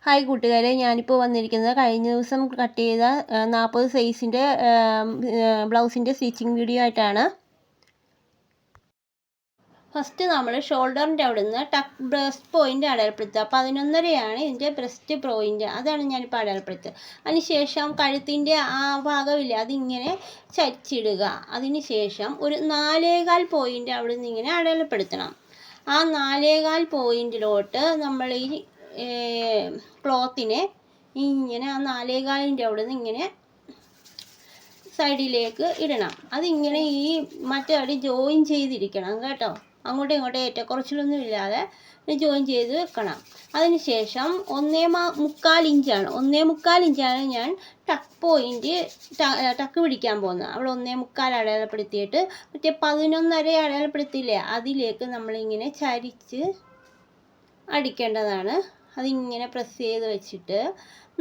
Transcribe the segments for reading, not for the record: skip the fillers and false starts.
Hi കൂട്ടുകാരെ, ഞാനിപ്പോൾ വന്നിരിക്കുന്നത് കഴിഞ്ഞ ദിവസം കട്ട് ചെയ്ത 40 സൈസിൻ്റെ ബ്ലൗസിൻ്റെ സ്റ്റിച്ചിങ് വീഡിയോ ആയിട്ടാണ്. ഫസ്റ്റ് നമ്മൾ ഷോൾഡറിൻ്റെ അവിടെ നിന്ന് ബ്രസ്റ്റ് പോയിൻ്റ് അടയാളപ്പെടുത്തുക. 11.5 ഇതിൻ്റെ ബ്രസ്റ്റ് പോയിൻ്റ്, അതാണ് ഞാനിപ്പോൾ അടയാളപ്പെടുത്തുക. അതിനുശേഷം കഴുത്തിൻ്റെ ആ ഭാഗമില്ല, അതിങ്ങനെ ചരിച്ചിടുക. അതിനുശേഷം ഒരു 4.25 പോയിൻ്റ് അവിടെ നിന്ന് ഇങ്ങനെ അടയാളപ്പെടുത്തണം. ആ 4.25 പോയിൻറ്റിലോട്ട് നമ്മൾ ഈ ക്ലോത്തിനെ ഇങ്ങനെ ആ 4.25 അവിടെ നിന്ന് ഇങ്ങനെ സൈഡിലേക്ക് ഇടണം. അതിങ്ങനെ ഈ മറ്റേ അടി ജോയിൻ ചെയ്തിരിക്കണം കേട്ടോ. അങ്ങോട്ടും ഇങ്ങോട്ടും ഏറ്റക്കുറച്ചിലൊന്നും ഇല്ലാതെ ജോയിൻ ചെയ്ത് വെക്കണം. അതിനുശേഷം 1.25 ഇഞ്ചാണ് 1.25 ഇഞ്ചാണ് ഞാൻ ടക്ക് പിടിക്കാൻ പോകുന്നത്. അവിടെ 1.25 അടയാളപ്പെടുത്തിയിട്ട് മറ്റേ 11.5 അടയാളപ്പെടുത്തിയില്ലേ, അതിലേക്ക് നമ്മളിങ്ങനെ ചരിച്ച് അടിക്കേണ്ടതാണ്. അതിങ്ങനെ പ്രസ് ചെയ്ത് വെച്ചിട്ട്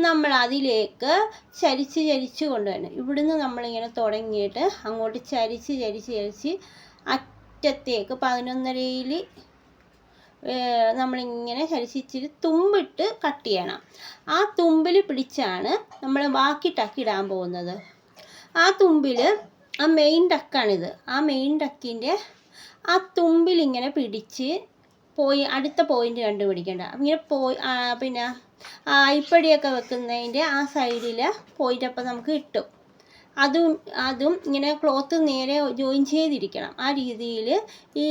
നമ്മൾ അതിലേക്ക് ചരിച്ച് കൊണ്ടുവരണം. ഇവിടുന്ന് നമ്മളിങ്ങനെ തുടങ്ങിയിട്ട് അങ്ങോട്ട് ചരിച്ച് അറ്റത്തേക്ക് 11.5 നമ്മളിങ്ങനെ ചരിച്ചിട്ട് തുമ്പിട്ട് കട്ട് ചെയ്യണം. ആ തുമ്പിൽ പിടിച്ചാണ് നമ്മൾ ബാക്കി ടക്കിടാൻ പോകുന്നത്. ആ തുമ്പിൽ ആ മെയിൻ ടക്കാണിത്. ആ മെയിൻ ടക്കിൻ്റെ ആ തുമ്പിലിങ്ങനെ പിടിച്ച് അടുത്ത പോയിൻ്റ് കണ്ടുപിടിക്കേണ്ട. ഇങ്ങനെ പിന്നെ അരിപ്പടിയൊക്കെ വെക്കുന്നതിൻ്റെ ആ സൈഡിൽ പോയിൻ്റ് അപ്പം നമുക്ക് കിട്ടും. അതും ഇങ്ങനെ ക്ലോത്ത് നേരെ ജോയിൻ ചെയ്തിരിക്കണം. ആ രീതിയിൽ ഈ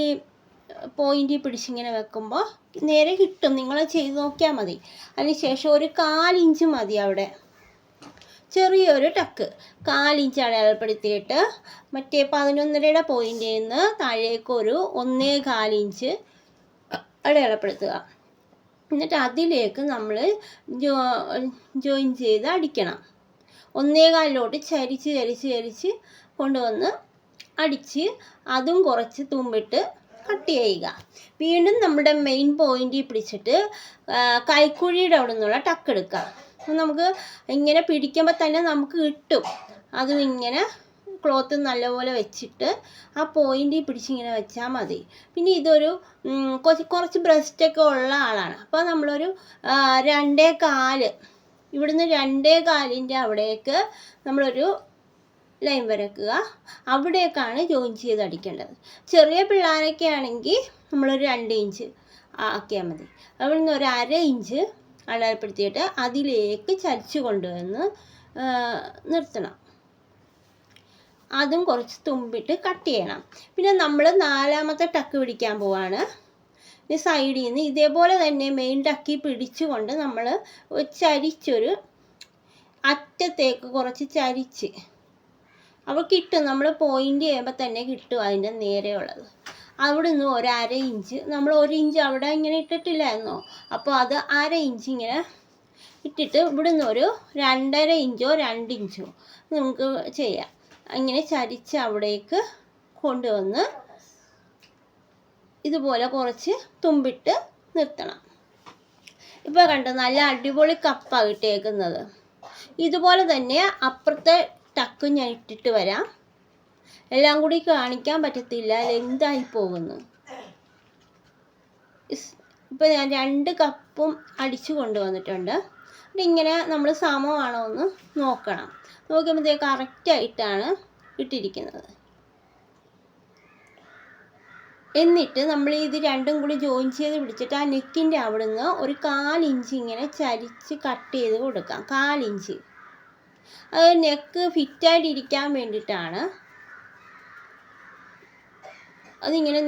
പോയിൻ്റ് പിടിച്ചിങ്ങനെ വെക്കുമ്പോൾ നേരെ കിട്ടും. നിങ്ങൾ ചെയ്ത് നോക്കിയാൽ മതി. അതിനുശേഷം ഒരു 1/4 ഇഞ്ച് മതി. അവിടെ ചെറിയൊരു ടക്ക് 1/4 ഇഞ്ച് അടയാളപ്പെടുത്തിയിട്ട് മറ്റേ 11.5 പോയിൻ്റിൽ നിന്ന് താഴേക്ക് ഒരു 1.25 ഇഞ്ച് അടയാളപ്പെടുത്തുക. എന്നിട്ട് അതിലേക്ക് നമ്മൾ ജോയിൻ ചെയ്ത് അടിക്കണം. 1.25 ചരിച്ച് കൊണ്ടുവന്ന് അടിച്ച് അതും കുറച്ച് തുമ്പിട്ട് കട്ട് ചെയ്യുക. വീണ്ടും നമ്മുടെ മെയിൻ പോയിൻ്റിൽ പിടിച്ചിട്ട് കൈക്കുഴിയുടെ അവിടെ നിന്നുള്ള ടക്ക് എടുക്കുക. നമുക്ക് ഇങ്ങനെ പിടിക്കുമ്പോൾ തന്നെ നമുക്ക് കിട്ടും. അതും ഇങ്ങനെ ക്ലോത്ത് നല്ലപോലെ വെച്ചിട്ട് ആ പോയിൻ്റിൽ പിടിച്ചിങ്ങനെ വെച്ചാൽ മതി. പിന്നെ ഇതൊരു കുറച്ച് ബ്രസ്റ്റൊക്കെ ഉള്ള ആളാണ്. അപ്പോൾ നമ്മളൊരു 2.25 ഇവിടുന്ന് 2.25 അവിടേക്ക് നമ്മളൊരു ലൈൻ വരക്കുക. അവിടേക്കാണ് ജോയിൻ ചെയ്ത് അടിക്കേണ്ടത്. ചെറിയ പിള്ളേരൊക്കെ ആണെങ്കിൽ നമ്മളൊരു 2 ഇഞ്ച് ആക്കിയാൽ മതി. അവിടുന്ന് ഒരു 1/2 ഇഞ്ച് അടയാളപ്പെടുത്തിയിട്ട് അതിലേക്ക് ചരിച്ച് കൊണ്ടുവന്ന് നിർത്തണം. അതും കുറച്ച് തുമ്പിട്ട് കട്ട് ചെയ്യണം. പിന്നെ നമ്മൾ 4ാമത്തെ ടക്ക് പിടിക്കാൻ പോവാണ്. ഈ സൈഡിൽ നിന്ന് ഇതേപോലെ തന്നെ മെയിൻ ടക്കി പിടിച്ചുകൊണ്ട് നമ്മൾ ചരിച്ചൊരു അറ്റത്തേക്ക് കുറച്ച് ചരിച്ച് അപ്പോൾ കിട്ടും. നമ്മൾ പോയിൻ്റ് ചെയ്യുമ്പോൾ തന്നെ കിട്ടും അതിൻ്റെ നേരെയുള്ളത്. അവിടെ നിന്ന് ഒരു 1/2 ഇഞ്ച് നമ്മൾ 1 ഇഞ്ച് അവിടെ ഇങ്ങനെ ഇട്ടിട്ടില്ലായിരുന്നോ, അപ്പോൾ അത് 1/2 ഇഞ്ച് ഇങ്ങനെ ഇട്ടിട്ട് ഇവിടുന്ന് ഒരു 2.5 ഇഞ്ചോ 2 ഇഞ്ചോ നമുക്ക് ചെയ്യാം. ഇങ്ങനെ ചരിച്ച് അവിടേക്ക് കൊണ്ടുവന്ന് ഇതുപോലെ കുറച്ച് തുമ്പിട്ട് നിർത്തണം. ഇപ്പോൾ കണ്ടോ, നല്ല അടിപൊളി കപ്പാണ് ഇട്ടേക്കുന്നത്. ഇതുപോലെ തന്നെ അപ്പുറത്തെ ടക്ക് ഞാൻ ഇട്ടിട്ട് വരാം. എല്ലാം കൂടി കാണിക്കാൻ പറ്റത്തില്ല, ലെങ്തായി പോകുന്നു. ഇപ്പോൾ ഞാൻ 2 കപ്പും അടിച്ചു കൊണ്ടുവന്നിട്ടുണ്ട്. ഇങ്ങനെ നമ്മൾ സമമാണോ എന്ന് നോക്കണം. നോക്കുമ്പോഴത്തേക്ക് കറക്റ്റായിട്ടാണ് ഇട്ടിരിക്കുന്നത്. എന്നിട്ട് നമ്മൾ ഇത് രണ്ടും കൂടി ജോയിൻ ചെയ്ത് പിടിച്ചിട്ട് ആ നെക്കിൻ്റെ അവിടെ നിന്ന് ഒരു 1/4 ഇഞ്ച് ഇങ്ങനെ ചരിച്ച് കട്ട് ചെയ്ത് കൊടുക്കാം. 1/4 ഇഞ്ച് അത് നെക്ക് ഫിറ്റായിട്ടിരിക്കാൻ വേണ്ടിയിട്ടാണ്. അതിങ്ങനെ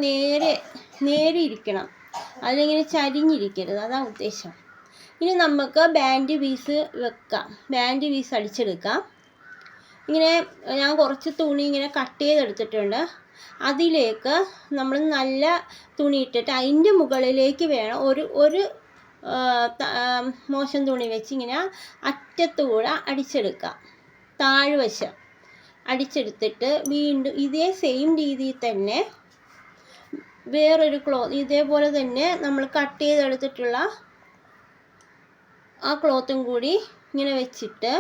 നേരെ ഇരിക്കണം, അതിലിങ്ങനെ ചരിഞ്ഞിരിക്കരുത്, അതാണ് ഉദ്ദേശം. ഇനി നമുക്ക് ബാൻഡ് പീസ് വെക്കാം. ബാൻഡ് പീസ് അടിച്ചെടുക്കാം. ഇങ്ങനെ ഞാൻ കുറച്ച് തുണി ഇങ്ങനെ കട്ട് ചെയ്തെടുത്തിട്ടുണ്ട്. അതിലേക്ക് നമ്മൾ നല്ല തുണി ഇട്ടിട്ട് അതിൻ്റെ മുകളിലേക്ക് വേണം ഒരു മോശം തുണി വെച്ച് ഇങ്ങനെ അറ്റത്തൂടെ അടിച്ചെടുക്കാം. താഴ്വശം അടിച്ചെടുത്തിട്ട് വീണ്ടും ഇതേ സെയിം രീതിയിൽ തന്നെ വേറൊരു ക്ലോത്ത് ഇതേപോലെ തന്നെ നമ്മൾ കട്ട് ചെയ്തെടുത്തിട്ടുള്ള ആ ക്ലോത്തും കൂടി ഇങ്ങനെ വെച്ചിട്ട്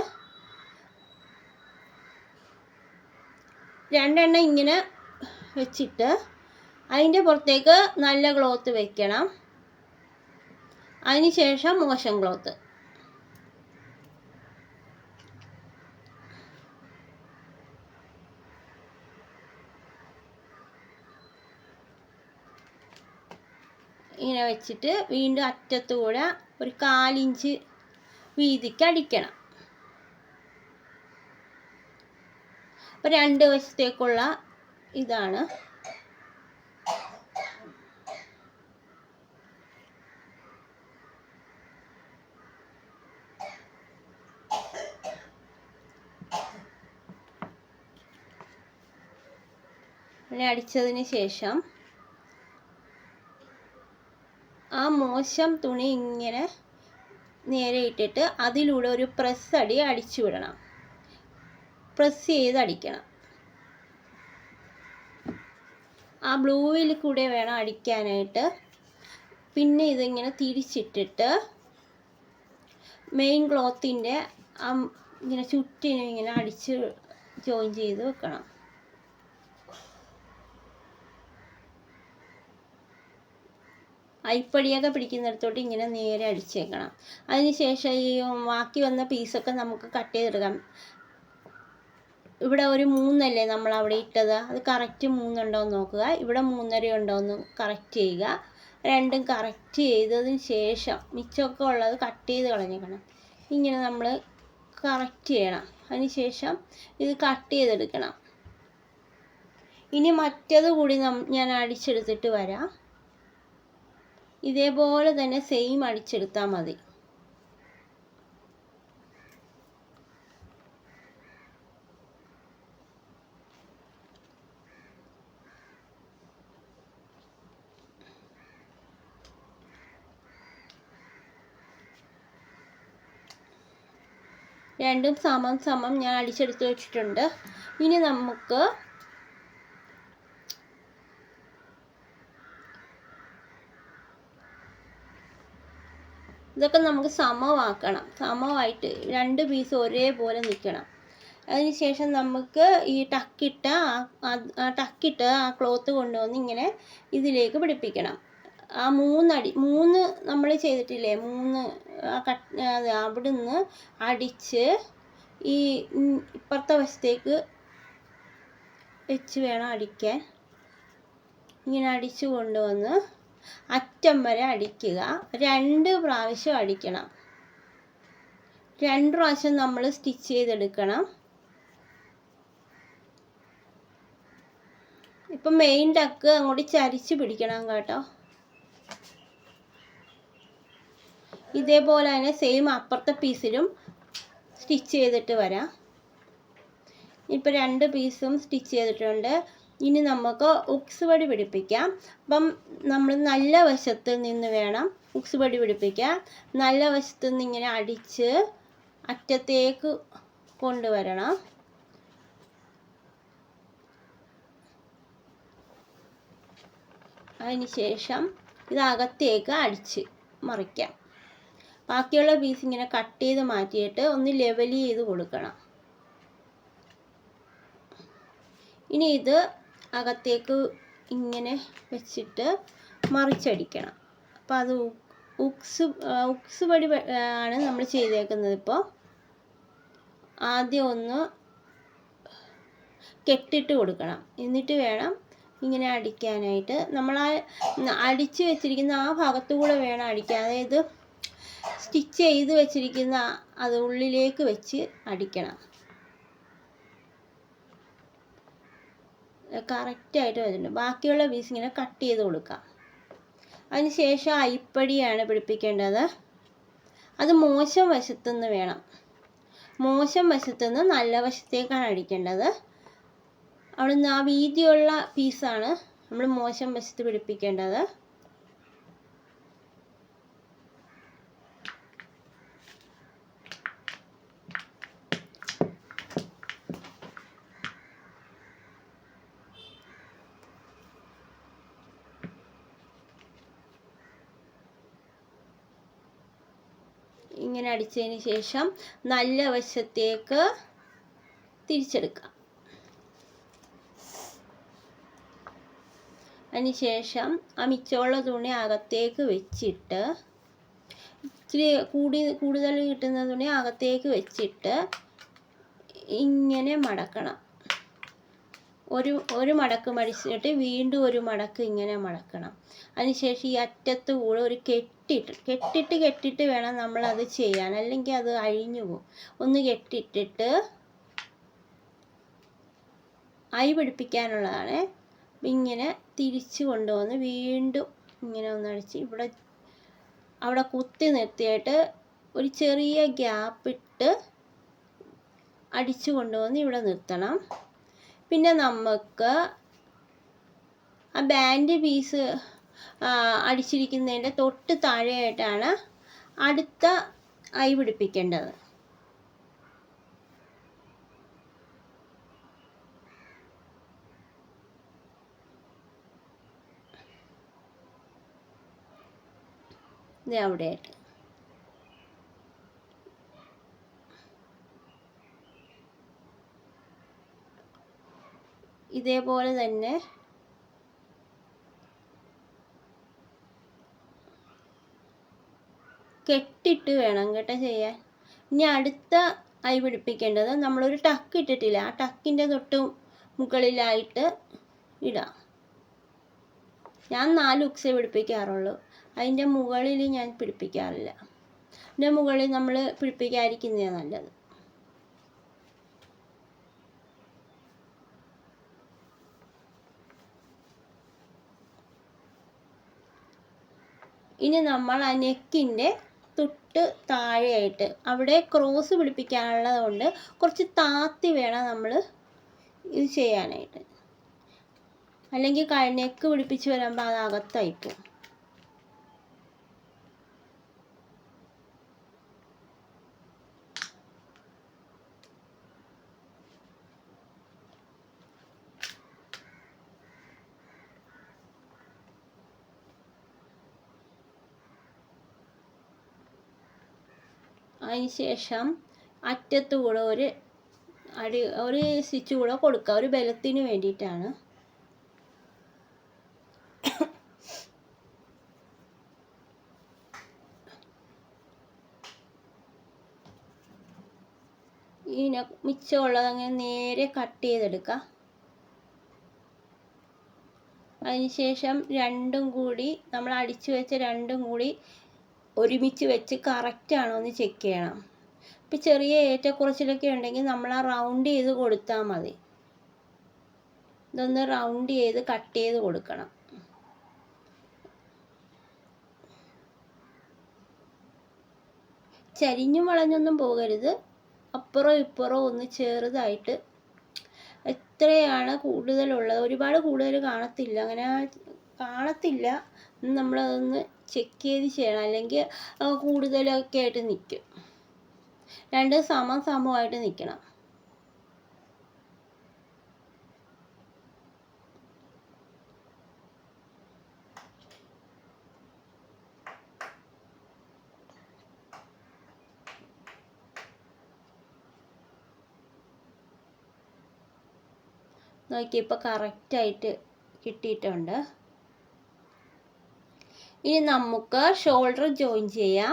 2 എണ്ണം ഇങ്ങനെ വെച്ചിട്ട് അതിൻ്റെ പുറത്തേക്ക് നല്ല ക്ലോത്ത് വെക്കണം. അതിന് ശേഷം മോശം ക്ലോത്ത് ഇങ്ങനെ വെച്ചിട്ട് വീണ്ടും അറ്റത്തുകൂടെ ഒരു 1/4 ഇഞ്ച് വീതിക്ക് അടിക്കണം. അപ്പോൾ 2 വശത്തേക്കുള്ള ഇതാണ്. അങ്ങനെ അടിച്ചതിന് ശേഷം ആ മോശം തുണി ഇങ്ങനെ നേരെ ഇട്ടിട്ട് അതിലൂടെ ഒരു പ്രസ് അടി അടിച്ചു വിടണം. പ്രസ് ചെയ്ത് അടിക്കണം. ആ ബ്ലൂവിൽ കൂടെ വേണം അടിക്കാനായിട്ട്. പിന്നെ ഇതിങ്ങനെ തിരിച്ചിട്ടിട്ട് മെയിൻ ക്ലോത്തിൻ്റെ ഇങ്ങനെ ചുറ്റിനും ഇങ്ങനെ അടിച്ച് ജോയിൻ ചെയ്ത് വെക്കണം. അരിപ്പടിയൊക്കെ പിടിക്കുന്നിടത്തോട്ട് ഇങ്ങനെ നേരെ അടിച്ചേക്കണം. അതിനുശേഷം ഈ ബാക്കി വന്ന പീസൊക്കെ നമുക്ക് കട്ട് ചെയ്തെടുക്കാം. ഇവിടെ ഒരു 3 അല്ലേ നമ്മൾ അവിടെ ഇട്ടത്, അത് കറക്റ്റ് 3 ഉണ്ടോ എന്ന് നോക്കുക. ഇവിടെ 3.5 ഉണ്ടോ എന്ന് കറക്റ്റ് ചെയ്യുക. രണ്ടും കറക്റ്റ് ചെയ്തതിന് ശേഷം മിച്ചമൊക്കെ ഉള്ളത് കട്ട് ചെയ്ത് കളഞ്ഞേക്കണം. ഇങ്ങനെ നമ്മൾ കറക്റ്റ് ചെയ്യണം. അതിന് ശേഷം ഇത് കട്ട് ചെയ്തെടുക്കണം. ഇനി മറ്റേത് കൂടി ഞാൻ അടിച്ചെടുത്തിട്ട് വരാം. ഇതേപോലെ തന്നെ സെയിം അടിച്ചെടുത്താൽ മതി. രണ്ടും സമം ഞാൻ അടിച്ചെടുത്ത് വെച്ചിട്ടുണ്ട്. ഇനി നമുക്ക് ഇതൊക്കെ നമുക്ക് സമമാക്കണം. സമമായിട്ട് 2 പീസ് ഒരേപോലെ നിൽക്കണം. അതിനുശേഷം നമുക്ക് ഈ ടക്കിട്ട ആ ക്ലോത്ത് കൊണ്ടുവന്ന് ഇങ്ങനെ ഇതിലേക്ക് പിടിപ്പിക്കണം. ആ 3 നമ്മൾ ചെയ്തിട്ടില്ലേ, 3 അവിടുന്ന് അടിച്ച് ഈ ഇപ്പുറത്തെ വശത്തേക്ക് വെച്ച് വേണം അടിക്കാൻ. ഇങ്ങനെ അടിച്ചു കൊണ്ടുവന്ന് അറ്റം വരെ അടിക്കുക. 2 പ്രാവശ്യം അടിക്കണം. 2 പ്രാവശ്യം നമ്മൾ സ്റ്റിച്ച് ചെയ്തെടുക്കണം. ഇപ്പം മെയിൻ ടക്ക് അങ്ങോട്ട് ചരിച്ച് പിടിക്കണം കേട്ടോ. ഇതേപോലെ തന്നെ സെയിം അപ്പുറത്തെ പീസിലും സ്റ്റിച്ച് ചെയ്തിട്ട് വരാം. ഇപ്പോൾ 2 പീസും സ്റ്റിച്ച് ചെയ്തിട്ടുണ്ട്. ഇനി നമുക്ക് ഉക്സ് പടി പിടിപ്പിക്കാം. അപ്പം നമ്മൾ നല്ല വശത്ത് നിന്ന് വേണം ഉക്സ് പടി പിടിപ്പിക്കാൻ. നല്ല വശത്ത് നിന്ന് ഇങ്ങനെ അടിച്ച് അറ്റത്തേക്ക് കൊണ്ടുവരണം. അതിന് ശേഷം ഇതകത്തേക്ക് അടിച്ച് മറിക്കാം. ബാക്കിയുള്ള പീസ് ഇങ്ങനെ കട്ട് ചെയ്ത് മാറ്റിയിട്ട് ഒന്ന് ലെവൽ ചെയ്ത് കൊടുക്കണം. ഇനി ഇത് അകത്തേക്ക് ഇങ്ങനെ വെച്ചിട്ട് മറിച്ചടിക്കണം. അപ്പോൾ അത് ഉക്സ് പടി ആണ് നമ്മൾ ചെയ്തേക്കുന്നത്. ഇപ്പോൾ ആദ്യം ഒന്ന് കെട്ടിട്ട് കൊടുക്കണം. എന്നിട്ട് വേണം ഇങ്ങനെ അടിക്കാനായിട്ട്. നമ്മൾ അടിച്ച് വെച്ചിരിക്കുന്ന ആ ഭാഗത്തു കൂടെ വേണം അടിക്കാൻ. അതായത് സ്റ്റിച്ച് ചെയ്ത് വെച്ചിരിക്കുന്ന അത് ഉള്ളിലേക്ക് വെച്ച് അടിക്കണം. കറക്റ്റായിട്ട് വരുന്നുണ്ട്. ബാക്കിയുള്ള പീസ് ഇങ്ങനെ കട്ട് ചെയ്ത് കൊടുക്കാം. അതിന് ശേഷം അരിപ്പടിയാണ് പിടിപ്പിക്കേണ്ടത്. അത് മോശം വശത്തുനിന്ന് വേണം. മോശം വശത്തുനിന്ന് നല്ല വശത്തേക്കാണ് അടിക്കേണ്ടത്. അവിടുന്ന് ആ വീതിയുള്ള പീസാണ് നമ്മൾ മോശം വശത്ത് പിടിപ്പിക്കേണ്ടത്. ഇങ്ങനെ അടിച്ചതിന് ശേഷം നല്ല വശത്തേക്ക് തിരിച്ചെടുക്കാം. അതിന് ശേഷം ആ മിച്ചമുള്ള തുണി അകത്തേക്ക് വെച്ചിട്ട് ഇച്ചിരി കൂടുതൽ കിട്ടുന്ന തുണി അകത്തേക്ക് വെച്ചിട്ട് ഇങ്ങനെ മടക്കണം. ഒരു മടക്ക് മടിച്ചിട്ട് വീണ്ടും ഒരു മടക്ക് ഇങ്ങനെ മടക്കണം. അതിനുശേഷം ഈ അറ്റത്ത് കൂടെ ഒരു കെട്ടിട്ട് വേണം നമ്മളത് ചെയ്യാൻ, അല്ലെങ്കിൽ അത് അഴിഞ്ഞു പോകും. ഒന്ന് കെട്ടിട്ടിട്ട് പിടിപ്പിക്കാനുള്ളതാണ്. ഇങ്ങനെ തിരിച്ചു കൊണ്ടുവന്ന് വീണ്ടും ഇങ്ങനെ ഒന്ന് അടിച്ച് അവിടെ കുത്തി നിർത്തിയിട്ട് ഒരു ചെറിയ ഗ്യാപ്പിട്ട് അടിച്ചു കൊണ്ടുവന്ന് ഇവിടെ നിർത്തണം. പിന്നെ നമുക്ക് ആ ബാൻഡ് പീസ് അടിച്ചിരിക്കുന്നതിൻ്റെ തൊട്ട് താഴെയായിട്ടാണ് അടുത്ത പിടിപ്പിക്കേണ്ടത്. ഇത് അവിടെയായിട്ട് ഇതേപോലെ തന്നെ കെട്ടിട്ട് വേണം കേട്ടോ ചെയ്യാൻ. ഇനി അടുത്ത പിടിപ്പിക്കേണ്ടത് നമ്മളൊരു ടക്ക് ഇട്ടിട്ടില്ല, ആ ടക്കിൻ്റെ തൊട്ട് മുകളിലായിട്ട് ഇടാം. ഞാൻ 4 ഉക്സേ പിടിപ്പിക്കാറുള്ളൂ, അതിൻ്റെ മുകളിൽ ഞാൻ പിടിപ്പിക്കാറില്ല. അതിൻ്റെ മുകളിൽ നമ്മൾ പിടിപ്പിക്കാതിരിക്കുന്നതാണ് നല്ലത്. ഇനി നമ്മൾ ആ നെക്കിൻ്റെ തൊട്ട് താഴെയായിട്ട് അവിടെ ക്രോസ് പിടിപ്പിക്കാനുള്ളത് കൊണ്ട് കുറച്ച് താത്തി വേണം നമ്മൾ ഇത് ചെയ്യാനായിട്ട്, അല്ലെങ്കിൽ നെക്ക് പിടിപ്പിച്ച് വരുമ്പോൾ അത് അകത്തായിപ്പോവും. അതിന് ശേഷം അറ്റത്ത് കൂടെ ഒരു സ്റ്റിച്ച് കൂടെ കൊടുക്കുക, ഒരു ബലത്തിന് വേണ്ടിയിട്ടാണ്. ഈ മിച്ചമുള്ളത് അങ്ങനെ നേരെ കട്ട് ചെയ്തെടുക്കുക. അതിനുശേഷം രണ്ടും കൂടി നമ്മൾ അടിച്ചു വെച്ച രണ്ടും കൂടി ഒരുമിച്ച് വെച്ച് കറക്റ്റാണോ എന്ന് ചെക്ക് ചെയ്യണം. ഇപ്പം ചെറിയ ഏറ്റക്കുറച്ചിലൊക്കെ ഉണ്ടെങ്കിൽ നമ്മൾ ആ റൗണ്ട് ചെയ്ത് കൊടുത്താൽ മതി. ഇതൊന്ന് റൗണ്ട് ചെയ്ത് കട്ട് ചെയ്ത് കൊടുക്കണം. ചരിഞ്ഞും വളഞ്ഞൊന്നും പോകരുത്, അപ്പുറവും ഇപ്പുറവും ഒന്ന് ചെറുതായിട്ട്. എത്രയാണ് കൂടുതലുള്ളത്, ഒരുപാട് കൂടുതൽ കാണത്തില്ല, അങ്ങനെ കാണത്തില്ല, നമ്മളതൊന്ന് ചെക്ക് ചെയ്ത് ചെയ്യണം, അല്ലെങ്കിൽ കൂടുതലൊക്കെ ആയിട്ട് നിൽക്കും. രണ്ടും സമമായിട്ട് നിൽക്കണം. നോക്കിയപ്പോൾ കറക്റ്റായിട്ട് കിട്ടിയിട്ടുണ്ട്. ഇനി നമുക്ക് ഷോൾഡർ ജോയിൻ ചെയ്യാം.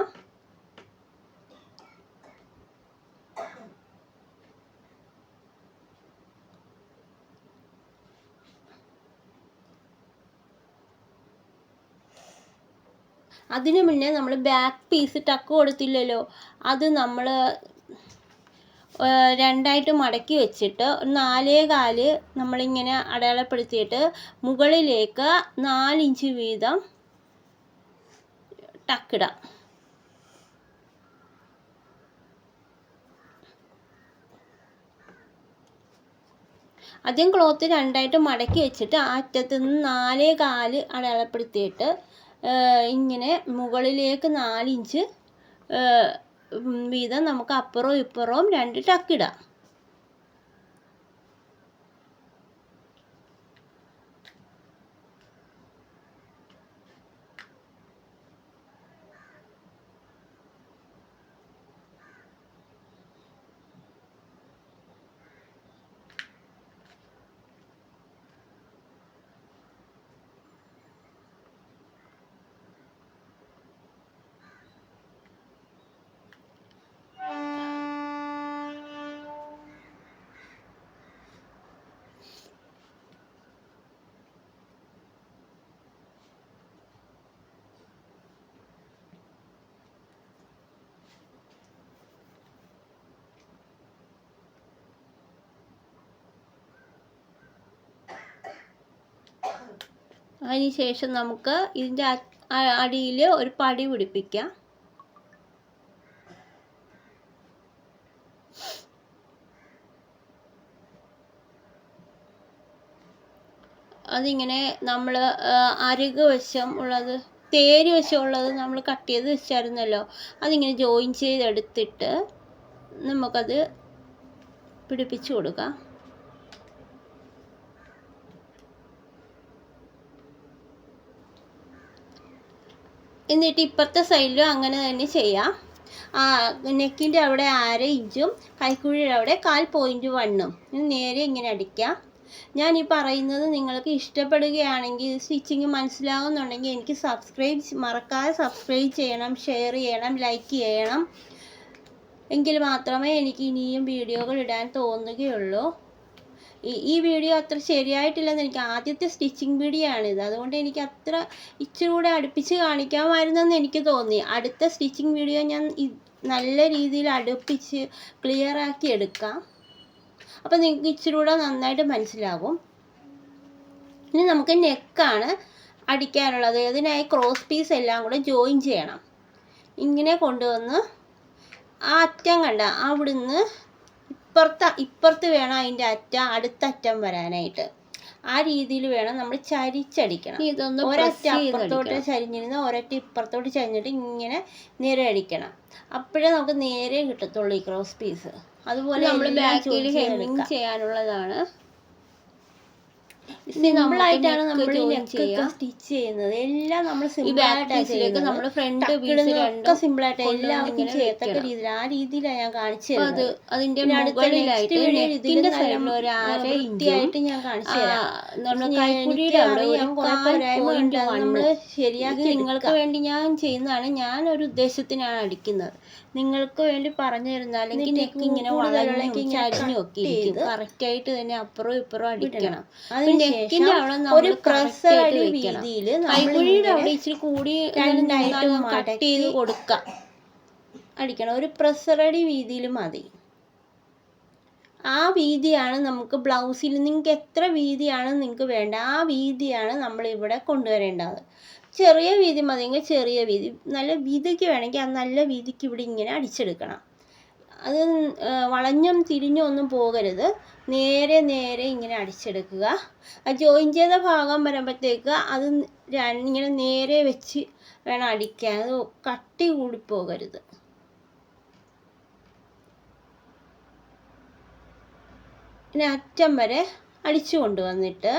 അതിനു മുന്നേ നമ്മൾ ബാക്ക് പീസ് ടക്ക് കൊടുത്തില്ലല്ലോ, അത് നമ്മൾ രണ്ടായിട്ട് മടക്കി വെച്ചിട്ട് 4.25 നമ്മളിങ്ങനെ അടയാളപ്പെടുത്തിയിട്ട് മുകളിലേക്ക് 4 ഇഞ്ച് വീതം ടക്കിടാം. ആദ്യം ക്ലോത്ത് രണ്ടായിട്ട് മടക്കി വെച്ചിട്ട് ആ അറ്റത്ത് നിന്ന് 4.25 അടയാളപ്പെടുത്തിയിട്ട് ഇങ്ങനെ മുകളിലേക്ക് 4 ഇഞ്ച് വീതം നമുക്ക് അപ്പുറവും ഇപ്പുറവും 2 ടക്കിടാം. അതിന് ശേഷം നമുക്ക് ഇതിൻ്റെ അടിയിൽ ഒരു പടി പിടിപ്പിക്കാം. അതിങ്ങനെ നമ്മൾ അരിക് വശം ഉള്ളത്, തേര് വശമുള്ളത് നമ്മൾ കട്ട് ചെയ്ത് വെച്ചായിരുന്നല്ലോ, അതിങ്ങനെ ജോയിൻ ചെയ്തെടുത്തിട്ട് നമുക്കത് പിടിപ്പിച്ചു കൊടുക്കാം. എന്നിട്ട് ഇപ്പുറത്തെ സൈഡിലും അങ്ങനെ തന്നെ ചെയ്യാം. നെക്കിൻ്റെ അവിടെ 1/2 ഇഞ്ചും കൈക്കുഴിയുടെ അവിടെ 1/4 നേരെ ഇങ്ങനെ അടിക്കാം. ഞാൻ ഈ പറയുന്നത് നിങ്ങൾക്ക് ഇഷ്ടപ്പെടുകയാണെങ്കിൽ, സ്റ്റിച്ചിങ് മനസ്സിലാകുന്നുണ്ടെങ്കിൽ എനിക്ക് മറക്കാതെ സബ്സ്ക്രൈബ് ചെയ്യണം, ഷെയർ ചെയ്യണം, ലൈക്ക് ചെയ്യണം. എങ്കിൽ മാത്രമേ എനിക്ക് ഇനിയും വീഡിയോകൾ ഇടാൻ തോന്നുകയുള്ളൂ. ഈ വീഡിയോ അത്ര ശരിയായിട്ടില്ലെന്ന് എനിക്ക്, ആദ്യത്തെ സ്റ്റിച്ചിങ് വീഡിയോ ആണിത്, അതുകൊണ്ട് എനിക്ക് അത്ര ഇച്ചിരി കൂടെ അടുപ്പിച്ച് കാണിക്കാമായിരുന്നെന്ന് എനിക്ക് തോന്നി. അടുത്ത സ്റ്റിച്ചിങ് വീഡിയോ ഞാൻ നല്ല രീതിയിൽ അടുപ്പിച്ച് ക്ലിയറാക്കി എടുക്കാം. അപ്പോൾ നിങ്ങൾക്ക് ഇച്ചിരി കൂടെ നന്നായിട്ട് മനസ്സിലാകും. ഇനി നമുക്ക് നെക്കാണ് അടിക്കാനുള്ളത്. അതിനായി ക്രോസ് പീസ് എല്ലാം കൂടെ ജോയിൻ ചെയ്യണം. ഇങ്ങനെ കൊണ്ടുവന്ന് ആ അറ്റം കണ്ട അവിടുന്ന് ഇപ്പുറത്ത് വേണം അതിൻ്റെ അടുത്ത അറ്റം വരാനായിട്ട്. ആ രീതിയിൽ വേണം നമ്മൾ ചരിച്ചടിക്കണം. ഇതൊന്ന് ഒരറ്റം അപ്പുറത്തോട്ട് ചരിഞ്ഞിരുന്ന ഒരറ്റം ഇപ്പുറത്തോട്ട് ചരിഞ്ഞിട്ട് ഇങ്ങനെ നേരെ അടിക്കണം. അപ്പോഴേ നമുക്ക് നേരെ കിട്ടത്തുള്ളൂ ഈ ക്രോസ് പീസ്. അതുപോലെ നമ്മൾ ബാക്കിൽ ഹെമ്മിങ് ചെയ്യാനുള്ളതാണ്. സിമ്പിളായിട്ടാണ് നമ്മൾ സ്റ്റിച്ച് ചെയ്യുന്നത്. എല്ലാം നമ്മൾ സിമ്പിളായിട്ടാണ് നമ്മൾ ഫ്രണ്ട് പീസിലൊക്കെ സിമ്പിളായിട്ട് എല്ലാവർക്കും ചെയ്യത്തക്ക രീതിയിൽ ആ രീതിയിലാണ് ഞാൻ കാണിച്ചു തരുന്നത്. അതിൻ്റെ മുകളിലായിട്ട് ഞാൻ കാണിച്ചു തരാം. നമ്മൾ ശരിയാക്കി നിങ്ങൾക്ക് വേണ്ടി ഞാൻ ചെയ്യുന്നതാണ്. ഞാനൊരു ഉദ്ദേശത്തിനാണ് അടിക്കുന്നത്, നിങ്ങൾക്ക് വേണ്ടി പറഞ്ഞു തരുന്നത്. അല്ലെങ്കിൽ നെക്ക് ഇങ്ങനെ ചരിഞ്ഞു ഒക്കെ ഇരിക്കും. കറക്റ്റായിട്ട് തന്നെ അപ്പുറവും ഇപ്പുറവും അടിക്കണം. നെക്കിന്റെ അവിടെ ഒരു പ്രസ്സടി വീതിയിൽ കൈക്കുഴിയുടെ അവിടെ ഇച്ചിരി കൂടി കട്ട് ചെയ്ത് കൊടുക്കാം, അടിക്കണം. ഒരു പ്രസ്സടി വീതിയിൽ മതി. ആ വീതിയാണ് നമുക്ക് ബ്ലൗസിൽ, നിങ്ങൾക്ക് എത്ര വീതിയാണ് നിങ്ങൾക്ക് വേണ്ട ആ വീതിയാണ് നമ്മളിവിടെ കൊണ്ടുവരേണ്ടത്. ചെറിയ വീതി മതിയെങ്കിൽ ചെറിയ വീതി, നല്ല വീതിക്ക് വേണമെങ്കിൽ അത് നല്ല വീതിക്ക് ഇവിടെ ഇങ്ങനെ അടിച്ചെടുക്കണം. അത് വളഞ്ഞും തിരിഞ്ഞും ഒന്നും പോകരുത്. നേരെ ഇങ്ങനെ അടിച്ചെടുക്കുക. ആ ജോയിൻ ചെയ്ത ഭാഗം വരുമ്പോഴത്തേക്ക് അത് ഇങ്ങനെ നേരെ വെച്ച് വേണം അടിക്കാൻ. അത് കട്ടി കൂടിപ്പോകരുത്. ഇനി അറ്റം വരെ അടിച്ചു കൊണ്ടുവന്നിട്ട്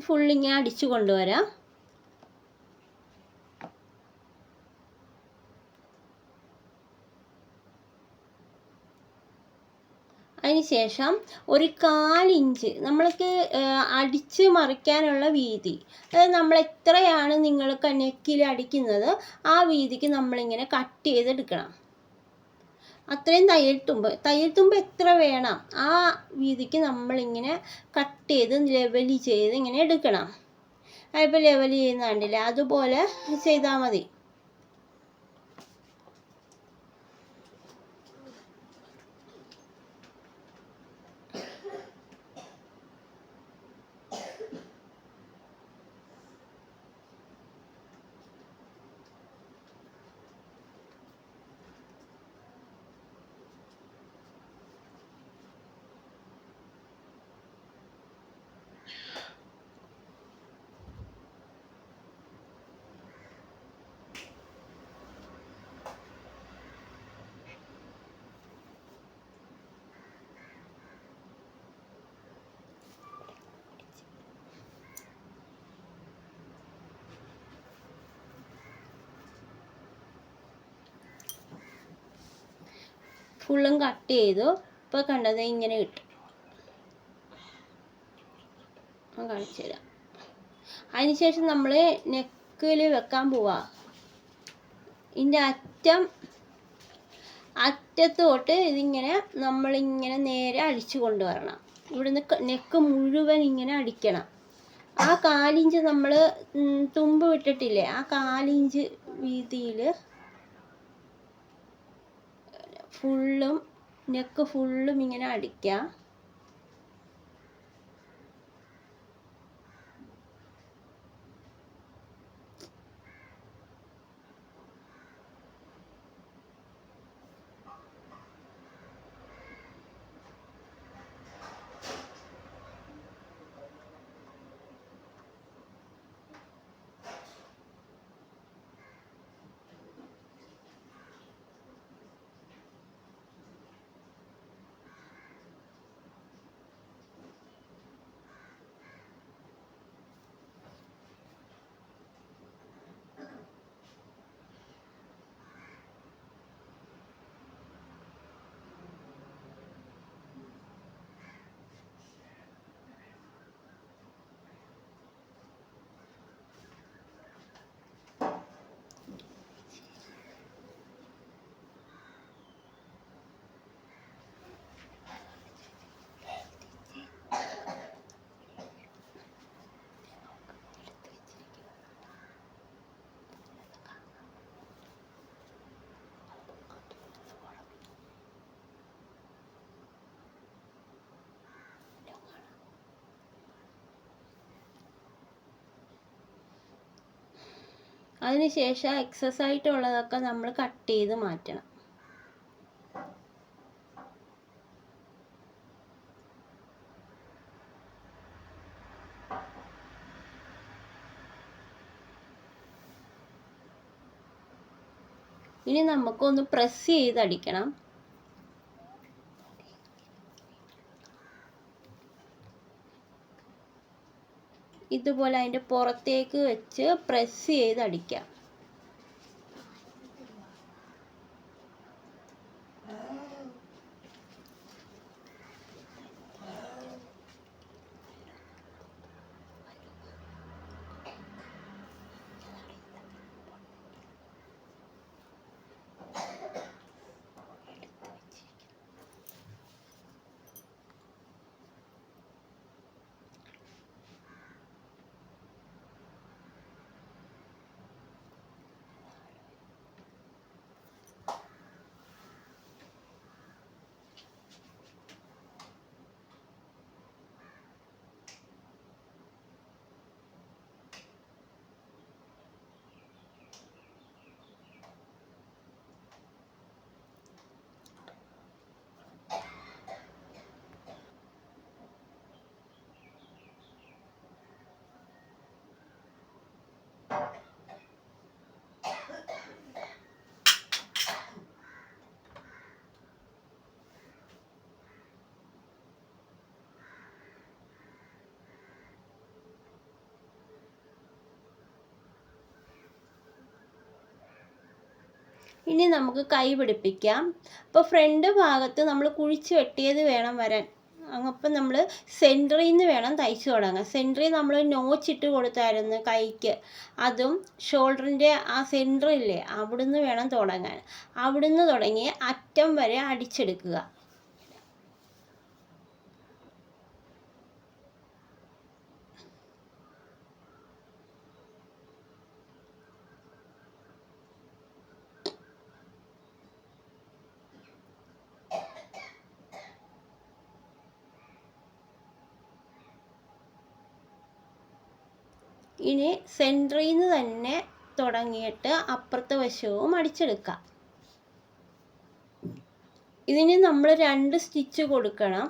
ഫുള്ളിങ്ങനെ അടിച്ചു കൊണ്ടുവരാം. അതിനുശേഷം ഒരു 1/4 ഇഞ്ച് നമ്മൾക്ക് അടിച്ച് മറിക്കാനുള്ള വീതി, അതായത് നമ്മൾ എത്രയാണ് നിങ്ങൾക്ക് നെക്കിൽ അടിക്കുന്നത് ആ വീതിക്ക് നമ്മളിങ്ങനെ കട്ട് ചെയ്തെടുക്കണം. അത്രയും തയ്യൽ തുമ്പ് എത്ര വേണം ആ വീതിക്ക് നമ്മളിങ്ങനെ കട്ട് ചെയ്ത് ലെവൽ ചെയ്ത് ഇങ്ങനെ എടുക്കണം. അതിപ്പോൾ ലെവൽ ചെയ്യുന്ന കണ്ടില്ലേ, അതുപോലെ ചെയ്താൽ മതി. ഫുള്ളും കട്ട് ചെയ്തു. ഇപ്പോൾ കണ്ടത് ഇങ്ങനെ കിട്ടും. ഞാൻ കാണിച്ചു തരാം. അതിനുശേഷം നമ്മൾ നെക്കിൽ വെക്കാൻ പോവാ. ഇതിൻ്റെ അറ്റത്തോട്ട് ഇതിങ്ങനെ നമ്മളിങ്ങനെ നേരെ അടിച്ചു കൊണ്ടുവരണം. ഇവിടുന്ന് നെക്ക് മുഴുവൻ ഇങ്ങനെ അടിക്കണം. ആ 1/4 ഇഞ്ച് നമ്മൾ തുമ്പ് വിട്ടിട്ടില്ലേ, ആ 1/4 ഇഞ്ച് വീതിയിൽ ഫുള്ളും നെക്ക് ഫുള്ളും ഇങ്ങനെ അടിക്കുക. അതിനുശേഷം എക്സസ് ആയിട്ടുള്ളതൊക്കെ നമ്മൾ കട്ട് ചെയ്ത് മാറ്റണം. ഇനി നമുക്കൊന്ന് പ്രസ് ചെയ്തടിക്കണം. ഇതുപോലെ അതിൻ്റെ പുറത്തേക്ക് വെച്ച് പ്രസ് ചെയ്തടിക്കാം. ഇനി നമുക്ക് കൈ പിടിപ്പിക്കാം. അപ്പോൾ ഫ്രണ്ട് ഭാഗത്ത് നമ്മൾ കുഴിച്ച് വെട്ടിയത് വേണം വരാൻ. അപ്പം നമ്മൾ സെൻറ്ററിൽ നിന്ന് വേണം തയ്ച്ചു തുടങ്ങാൻ. സെൻറ്ററിൽ നമ്മൾ നോച്ചിട്ട് കൊടുത്തായിരുന്നു കൈക്ക്. അതും ഷോൾഡറിൻ്റെ ആ സെൻറ്ററില്ലേ അവിടുന്ന് വേണം തുടങ്ങാൻ. അവിടുന്ന് തുടങ്ങി അറ്റം വരെ അടിച്ചെടുക്കുക. ഇനി സെൻറ്ററിൽ നിന്ന് തന്നെ തുടങ്ങിയിട്ട് അപ്പുറത്തെ വശവും അടിച്ചെടുക്കാം. ഇതിന് നമ്മൾ 2 സ്റ്റിച്ച് കൊടുക്കണം.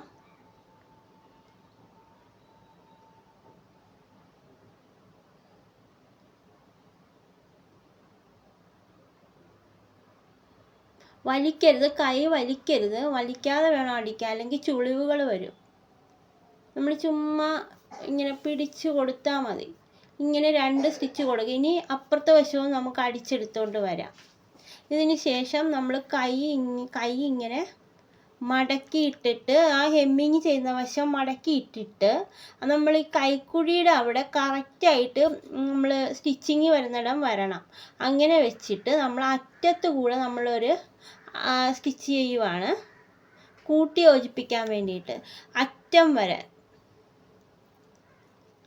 വലിക്കരുത്, കൈ വലിക്കരുത്. വലിക്കാതെ വേണം അടിക്കാൻ, അല്ലെങ്കിൽ ചുളിവുകൾ വരും. നമ്മൾ ചുമ്മാ ഇങ്ങനെ പിടിച്ചു കൊടുത്താൽ മതി. ഇങ്ങനെ 2 സ്റ്റിച്ച് കൊടുക്കുക. ഇനി അപ്പുറത്തെ വശവും നമുക്ക് അടിച്ചെടുത്തോണ്ട് വരാം. ഇതിന് ശേഷം നമ്മൾ കൈ ഇങ്ങനെ മടക്കിയിട്ടിട്ട് ആ ഹെമ്മിങ് ചെയ്യുന്ന വശം മടക്കിയിട്ടിട്ട് നമ്മൾ ഈ കൈക്കുഴിയുടെ അവിടെ കറക്റ്റായിട്ട് നമ്മൾ സ്റ്റിച്ചിങ് വരുന്നിടം വരണം. അങ്ങനെ വെച്ചിട്ട് നമ്മൾ അറ്റത്ത് കൂടെ നമ്മളൊരു സ്റ്റിച്ച് ചെയ്യുവാണ്, കൂട്ടി യോജിപ്പിക്കാൻ വേണ്ടിയിട്ട്. അറ്റം വരെ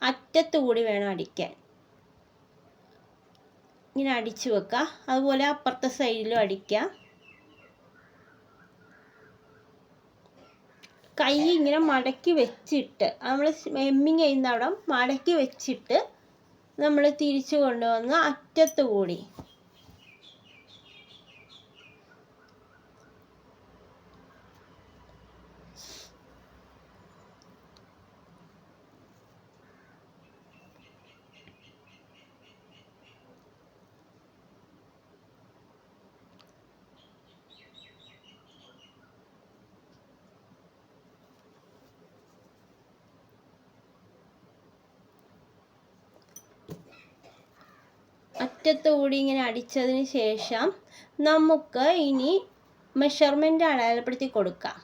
അറ്റത്ത് കൂടി വേണം അടിക്കാൻ. ഇങ്ങനെ അടിച്ചു വെക്കുക. അതുപോലെ അപ്പുറത്തെ സൈഡിലും അടിക്കുക. കൈ ഇങ്ങനെ മടക്കി വെച്ചിട്ട് നമ്മൾ ഹെമ്മിങ് ചെയ്യുന്ന അവിടെ മടക്കി വെച്ചിട്ട് നമ്മൾ തിരിച്ചു കൊണ്ടുവന്ന് അറ്റത്ത് കൂടി അറ്റത്ത് കൂടി ഇങ്ങനെ അടിച്ചതിന് ശേഷം നമുക്ക് ഇനി മെഷർമെൻ്റ് അടയാളപ്പെടുത്തി കൊടുക്കാം.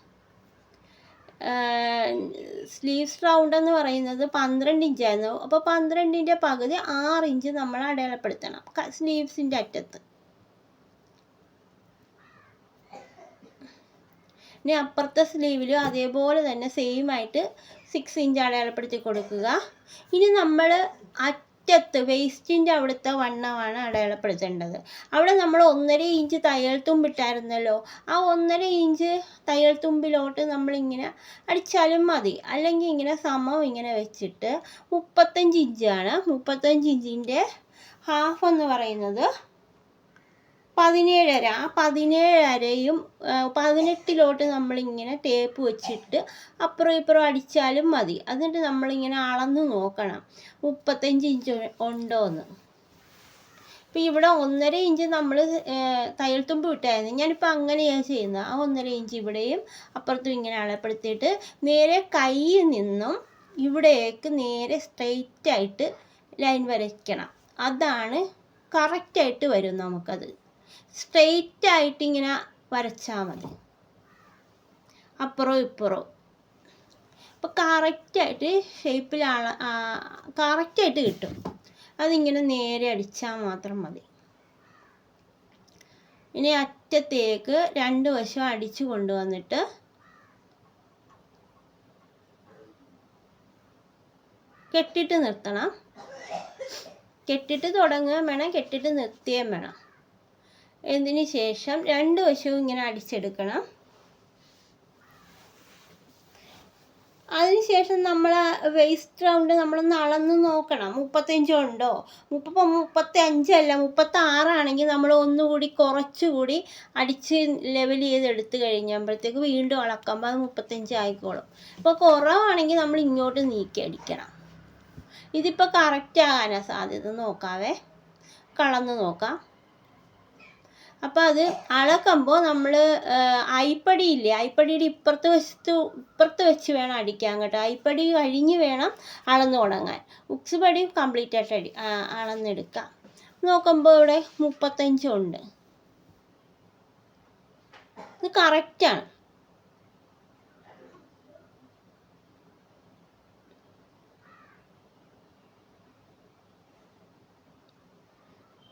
സ്ലീവ്സ് റൗണ്ട് എന്ന് പറയുന്നത് 12 ഇഞ്ചായിരുന്നു. അപ്പോൾ 12ൻ്റെ പകുതി 6 ഇഞ്ച് നമ്മൾ അടയാളപ്പെടുത്തണം സ്ലീവ്സിൻ്റെ അറ്റത്ത്. ഇനി അപ്പുറത്തെ സ്ലീവിലും അതേപോലെ തന്നെ സെയിം ആയിട്ട് 6 ഇഞ്ച് അടയാളപ്പെടുത്തി കൊടുക്കുക. ഇനി നമ്മൾ അറ്റത്ത് വേസ്റ്റിൻ്റെ അവിടുത്തെ വണ്ണമാണ് അടയാളപ്പെടുത്തേണ്ടത്. അവിടെ നമ്മൾ 1.5 ഇഞ്ച് തയ്യൽ തുമ്പിട്ടായിരുന്നല്ലോ, ആ 1.5 ഇഞ്ച് തയ്യൽ തുമ്പിലോട്ട് നമ്മളിങ്ങനെ അടിച്ചാലും മതി. അല്ലെങ്കിൽ ഇങ്ങനെ സമം ഇങ്ങനെ വെച്ചിട്ട് 35 ഇഞ്ചാണ്. 35 ഇഞ്ചിൻ്റെ ഹാഫ് എന്ന് പറയുന്നത് 17.5. ആ 17.5യും 18ലോട്ട് നമ്മളിങ്ങനെ ടേപ്പ് വെച്ചിട്ട് അപ്പുറം ഇപ്പുറം അടിച്ചാലും മതി. എന്നിട്ട് നമ്മളിങ്ങനെ അളന്ന് നോക്കണം 35 ഇഞ്ച് ഉണ്ടോയെന്ന്. ഇപ്പോൾ ഇവിടെ 1.5 ഇഞ്ച് നമ്മൾ തയ്യൽ തുമ്പ് വിട്ടായിരുന്നു. ഞാനിപ്പോൾ അങ്ങനെയാണ് ചെയ്യുന്നത്. ആ 1.5 ഇഞ്ച് ഇവിടെയും അപ്പുറത്തും ഇങ്ങനെ അളപ്പെടുത്തിയിട്ട് നേരെ കയ്യിൽ നിന്നും ഇവിടേക്ക് നേരെ സ്ട്രെയിറ്റായിട്ട് ലൈൻ വരയ്ക്കണം. അതാണ് കറക്റ്റായിട്ട് വരും. നമുക്കത് സ്ട്രെയിറ്റായിട്ട് ഇങ്ങനെ വരച്ചാൽ മതി, അപ്പുറവും ഇപ്പുറവും. അപ്പോൾ കറക്റ്റായിട്ട് ഷേപ്പിലാണ് കറക്റ്റായിട്ട് കിട്ടും. അതിങ്ങനെ നേരെ അടിച്ചാൽ മാത്രം മതി. ഇനി അറ്റത്തേക്ക് 2 വശം അടിച്ചു കൊണ്ടുവന്നിട്ട് കെട്ടിട്ട് നിർത്തണം. കെട്ടിട്ട് തുടങ്ങുകയും വേണം, കെട്ടിട്ട് നിർത്തുകയും വേണം. ഇതിന് ശേഷം 2 വശവും ഇങ്ങനെ അടിച്ചെടുക്കണം. അതിനുശേഷം നമ്മൾ വേസ്റ്റ് റൗണ്ട് നമ്മളൊന്ന് അളന്ന് നോക്കണം. 35 ഉണ്ടോ? 35 അല്ല 36 ആണെങ്കിൽ നമ്മൾ ഒന്നുകൂടി കുറച്ചുകൂടി അടിച്ച് ലെവൽ ചെയ്തെടുത്ത് കഴിയുമ്പോഴത്തേക്ക് വീണ്ടും അളക്കുമ്പോൾ അത് 35 ആയിക്കോളും. ഇപ്പോൾ കുറവാണെങ്കിൽ നമ്മൾ ഇങ്ങോട്ട് നീക്കി അടിക്കണം. ഇതിപ്പോൾ കറക്റ്റ് ആകാനാണ് സാധ്യത. നോക്കാവേ, കളന്ന് നോക്കാം. അപ്പോൾ അത് അളക്കുമ്പോൾ നമ്മൾ അരിപ്പടിയില്ലേ, അരിപ്പടിയുടെ ഇപ്പുറത്ത് വെച്ച് വേണം അടിക്കാൻ കേട്ടോ. അരിപ്പടി കഴിഞ്ഞ് വേണം അളന്ന് തുടങ്ങാൻ. ഉക്സ് പടി കംപ്ലീറ്റ് ആയിട്ട് അളന്നെടുക്കാം. നോക്കുമ്പോൾ ഇവിടെ 35 ഉണ്ട്. ഇത് കറക്റ്റാണ്.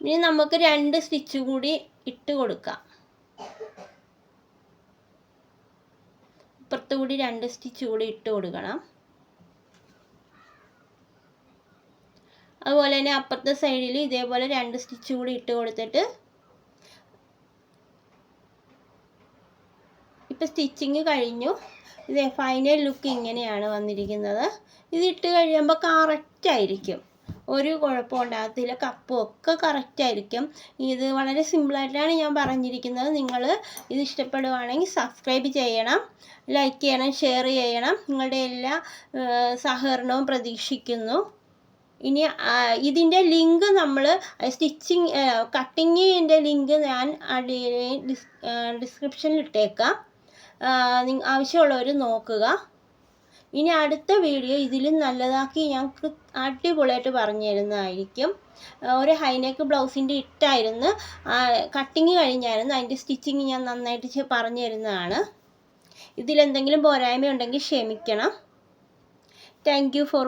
ഇനി നമുക്ക് 2 സ്റ്റിച്ച് കൂടി ഇട്ട് കൊടുക്കാം. ഇപ്പുറത്ത് കൂടി 2 സ്റ്റിച്ച് കൂടി ഇട്ട് കൊടുക്കണം. അതുപോലെ തന്നെ അപ്പുറത്തെ സൈഡിൽ ഇതേപോലെ 2 സ്റ്റിച്ച് കൂടി ഇട്ട് കൊടുത്തിട്ട് ഇപ്പോൾ സ്റ്റിച്ചിങ് കഴിഞ്ഞു. ഇത് ഫൈനൽ ലുക്ക് ഇങ്ങനെയാണ് വന്നിരിക്കുന്നത്. ഇതിട്ട് കഴിയുമ്പോൾ കറക്റ്റായിരിക്കും, ഒരു കുഴപ്പം ഉണ്ടാകത്തില്ല. കപ്പും ഒക്കെ കറക്റ്റായിരിക്കും. ഇത് വളരെ സിമ്പിളായിട്ടാണ് ഞാൻ പറഞ്ഞിരിക്കുന്നത്. നിങ്ങൾ ഇത് ഇഷ്ടപ്പെടുവാണെങ്കിൽ സബ്സ്ക്രൈബ് ചെയ്യണം, ലൈക്ക് ചെയ്യണം, ഷെയർ ചെയ്യണം. നിങ്ങളുടെ എല്ലാ സഹകരണവും പ്രതീക്ഷിക്കുന്നു. ഇനി ഇതിൻ്റെ ലിങ്ക് നമ്മൾ കട്ടിങ്ങിൻ്റെ ലിങ്ക് ഞാൻ ഡിസ്ക്രിപ്ഷനിൽ ഇട്ടേക്കാം. ആവശ്യമുള്ളവർ നോക്കുക. ഇനി അടുത്ത വീഡിയോ ഇതിലും നല്ലതാക്കി ഞാൻ അടിപൊളിയായിട്ട് പറഞ്ഞു തരുന്നതായിരിക്കും. ഒരു ഹൈനെക്ക് ബ്ലൗസിൻ്റെ ഇട്ടായിരുന്നു, കട്ടിങ് കഴിഞ്ഞായിരുന്നു. അതിൻ്റെ സ്റ്റിച്ചിങ് ഞാൻ നന്നായിട്ട് പറഞ്ഞു തരുന്നതാണ്. ഇതിലെന്തെങ്കിലും പോരായ്മ ഉണ്ടെങ്കിൽ ക്ഷമിക്കണം. Thank you for